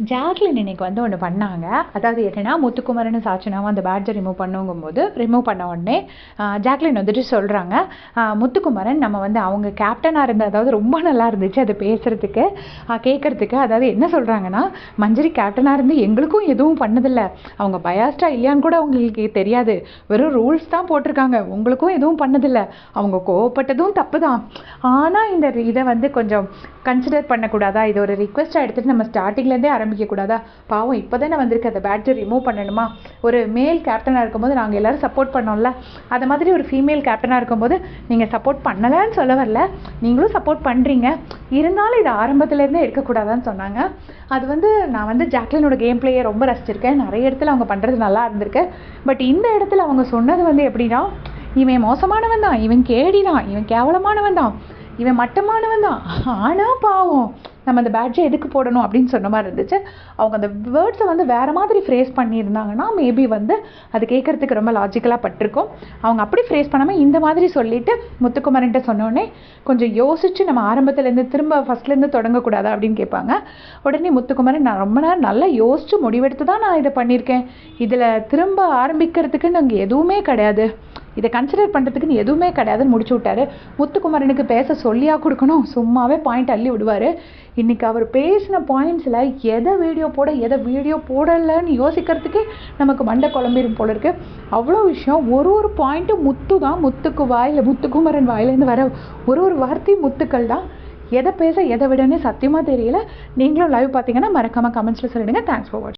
Jacqueline இன்னைக்கு வந்து ஒன்று பண்ணாங்க. அதாவது என்னென்னா, முத்துக்குமரன் சாச்சனாவும் அந்த பேட்ஜை ரிமூவ் பண்ண உடனே ஜாக்லின் வந்துட்டு சொல்கிறாங்க, முத்துக்குமரன் நம்ம வந்து அவங்க கேப்டனாக இருந்த, அதாவது ரொம்ப நல்லா இருந்துச்சு அது பேசுகிறதுக்கு கேட்குறதுக்கு. அதாவது என்ன சொல்கிறாங்கன்னா, மஞ்சரி கேப்டனாக இருந்து எங்களுக்கும் எதுவும் பண்ணதில்லை, அவங்க பயாஸ்டா இல்லையான்னு கூட அவங்களுக்கு தெரியாது, வெறும் ரூல்ஸ் தான் போட்டிருக்காங்க, உங்களுக்கும் எதுவும் பண்ணதில்லை, அவங்க கோவப்பட்டதும் தப்பு தான், ஆனால் இந்த இதை வந்து கொஞ்சம் கன்சிடர் பண்ணக்கூடாதா, இது ஒரு ரிக்வெஸ்ட்டாக எடுத்துகிட்டு நம்ம ஸ்டார்டிங்லேருந்தே ஆரம்பிக்கக்கூடாதா, பாவம் இப்போ தானே வந்திருக்கு, அந்த பேட்ஜை ரிமூவ் பண்ணணுமா, ஒரு மேல் கேப்டனாக இருக்கும்போது நாங்கள் எல்லோரும் சப்போர்ட் பண்ணோம்ல, அது மாதிரி ஒரு ஃபீமேல் கேப்டனாக இருக்கும்போது நீங்கள் சப்போர்ட் பண்ணலைன்னு சொல்ல வரல, நீங்களும் சப்போர்ட் பண்ணுறீங்க, இருந்தாலும் இது ஆரம்பத்துலேருந்தே எடுக்கக்கூடாதான்னு சொன்னாங்க. அது வந்து நான் வந்து ஜாக்லினோட கேம் பிளேயை ரொம்ப ரசிச்சிருக்கேன், நிறைய இடத்துல அவங்க பண்ணுறது நல்லா இருந்திருக்கு. பட் இந்த இடத்துல அவங்க சொன்னது வந்து எப்படின்னா, இவன் மோசமானவன் தான், இவன் கேடி தான், இவன் கேவலமானவன் தான், இவன் மட்டமானவன் தான், ஆனால் பாவம் நம்ம அந்த பேட்ஜை எதுக்கு போடணும் அப்படின்னு சொன்ன மாதிரி இருந்துச்சு. அவங்க அந்த வேர்ட்ஸை வந்து வேறு மாதிரி ஃப்ரேஸ் பண்ணியிருந்தாங்கன்னா மேபி வந்து அது கேட்குறதுக்கு ரொம்ப லாஜிக்கலாக பட்டிருக்கும். அவங்க அப்படி ஃப்ரேஸ் பண்ணாமல் இந்த மாதிரி சொல்லிவிட்டு முத்துக்குமரன்ட்ட சொன்னோடனே கொஞ்சம் யோசித்து நம்ம ஆரம்பத்துலேருந்து திரும்ப ஃபஸ்ட்லேருந்து தொடங்கக்கூடாதா அப்படின்னு கேட்பாங்க. உடனே முத்துக்குமரன், நான் ரொம்ப நேரம் நல்லா யோசித்து முடிவெடுத்து தான் நான் இதை பண்ணியிருக்கேன், இதில் திரும்ப ஆரம்பிக்கிறதுக்குன்னு அங்கே எதுவுமே கிடையாது, இதை கன்சிடர் பண்ணுறதுக்குன்னு எதுவுமே கிடையாதுன்னு முடிச்சு விட்டாரு. முத்துக்குமரனுக்கு பேச சொல்லியா கொடுக்கணும், சும்மாவே பாயிண்ட் அள்ளி விடுவார். இன்றைக்கி அவர் பேசின பாயிண்ட்ஸில் எதை வீடியோ போடலைன்னு யோசிக்கிறதுக்கே நமக்கு மண்டை குழம்பிடும் போல இருக்குது. அவ்வளோ விஷயம், ஒரு பாயிண்ட்டும் முத்து தான், முத்துக்குமரன் வாயிலேருந்து வர ஒரு வார்த்தை முத்துக்கள் தான். எதை பேச எதை விடன்னு சத்தியமாக தெரியல. நீங்களும் லைவ் பார்த்தீங்கன்னா மறக்காமல் கமெண்ட்ஸில் சொல்லிடுங்க. தேங்க்ஸ் ஃபார் வாட்சிங்.